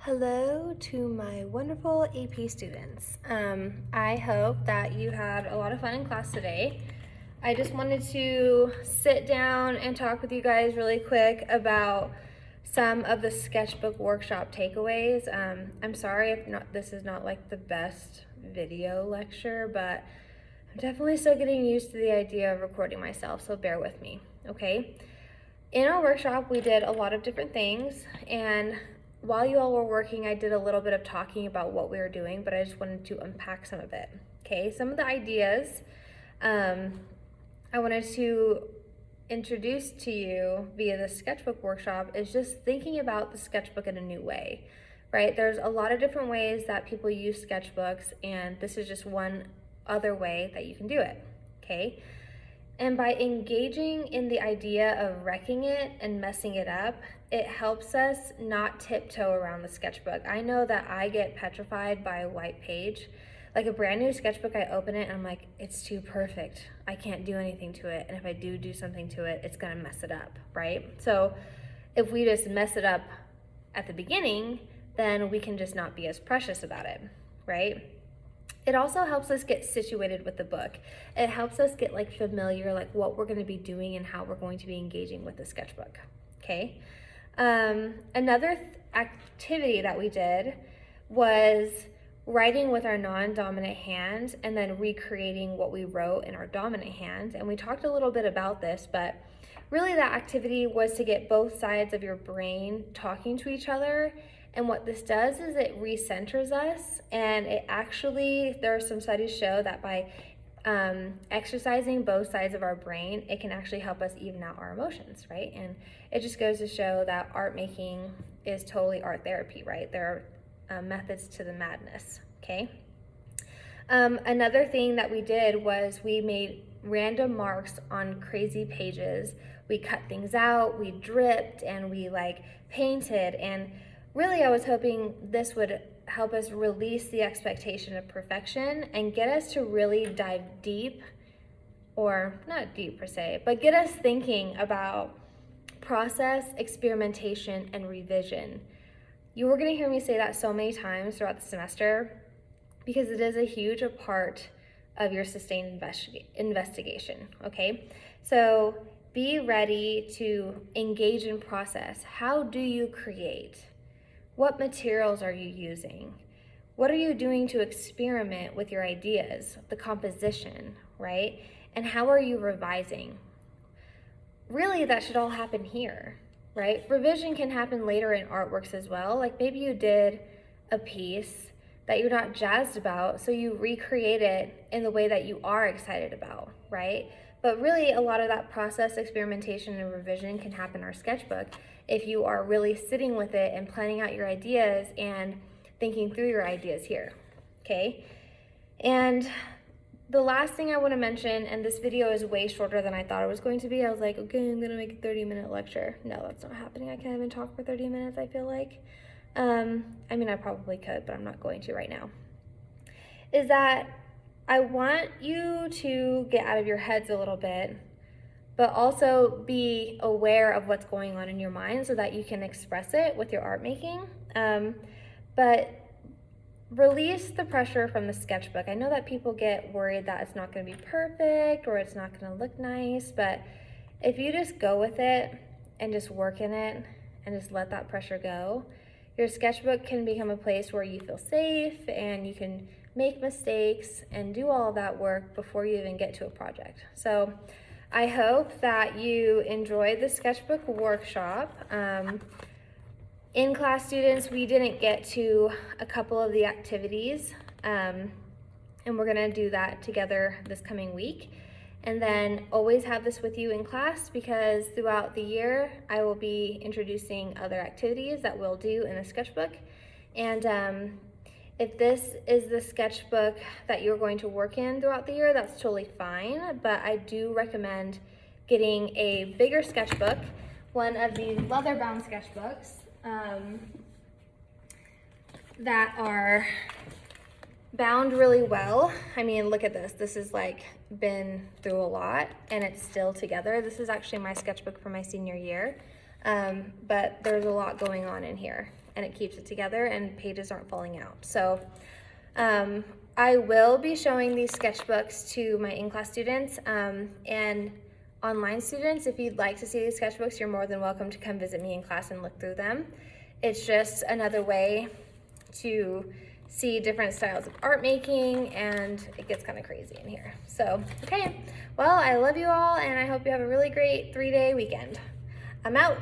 Hello to my wonderful AP students. I hope that you had a lot of fun in class today. I just wanted to sit down and talk with you guys really quick about some of the sketchbook workshop takeaways. I'm sorry if this is not like the best video lecture, but I'm definitely still getting used to the idea of recording myself, so bear with me, okay? In our workshop, we did a lot of different things, and while you all were working, I did a little bit of talking about what we were doing, but I just wanted to unpack some of it. Okay, some of the ideas I wanted to introduce to you via the sketchbook workshop is just thinking about the sketchbook in a new way, right? There's a lot of different ways that people use sketchbooks, and this is just one other way that you can do it, okay? And by engaging in the idea of wrecking it and messing it up, it helps us not tiptoe around the sketchbook. I know that I get petrified by a white page. Like a brand new sketchbook, I open it and I'm like, it's too perfect. I can't do anything to it. And if I do something to it, it's gonna mess it up, right? So if we just mess it up at the beginning, then we can just not be as precious about it, right? It also helps us get situated with the book. It helps us get like familiar, like what we're going to be doing and how we're going to be engaging with the sketchbook. Okay. Another activity that we did was writing with our non-dominant hand and then recreating what we wrote in our dominant hand. And we talked a little bit about this, but really that activity was to get both sides of your brain talking to each other. And what this does is it recenters us, and it actually, there are some studies show that by exercising both sides of our brain, it can actually help us even out our emotions, right? And it just goes to show that art making is totally art therapy, right? There are methods to the madness, okay? Another thing that we did was we made random marks on crazy pages. We cut things out, we dripped, and we like painted, and really, I was hoping this would help us release the expectation of perfection and get us to really dive deep, or not deep per se, but get us thinking about process, experimentation, and revision. You were going to hear me say that so many times throughout the semester because it is a huge part of your sustained investigation, okay? So be ready to engage in process. How do you create? What materials are you using? What are you doing to experiment with your ideas, the composition, right? And how are you revising? Really, that should all happen here, right? Revision can happen later in artworks as well. Like maybe you did a piece that you're not jazzed about, so you recreate it in the way that you are excited about, right? But really, a lot of that process, experimentation, and revision can happen in our sketchbook if you are really sitting with it and planning out your ideas and thinking through your ideas here, okay? And the last thing I want to mention, and this video is way shorter than I thought it was going to be. I was like, okay, I'm gonna make a 30-minute lecture. No, that's not happening. I can't even talk for 30 minutes, I feel like. I mean, I probably could, but I'm not going to right now. Is that I want you to get out of your heads a little bit, but also be aware of what's going on in your mind so that you can express it with your art making. But release the pressure from the sketchbook. I know that people get worried that it's not going to be perfect or it's not going to look nice, but if you just go with it and just work in it and just let that pressure go, your sketchbook can become a place where you feel safe and you can make mistakes and do all of that work before you even get to a project. So I hope that you enjoyed the sketchbook workshop. In-class students, we didn't get to a couple of the activities, and we're gonna do that together this coming week. And then always have this with you in class because throughout the year, I will be introducing other activities that we'll do in the sketchbook. And if this is the sketchbook that you're going to work in throughout the year, that's totally fine, but I do recommend getting a bigger sketchbook, one of these leather-bound sketchbooks that are bound really well. I mean, look at this. This has like been through a lot and it's still together. This is actually my sketchbook for my senior year. but there's a lot going on in here, and it keeps it together and pages aren't falling out. So I will be showing these sketchbooks to my in-class students, and online students. If you'd like to see these sketchbooks, you're more than welcome to come visit me in class and look through them. It's just another way to see different styles of art making, and it gets kind of crazy in here. So, okay, well, I love you all, and I hope you have a really great 3-day weekend. I'm out.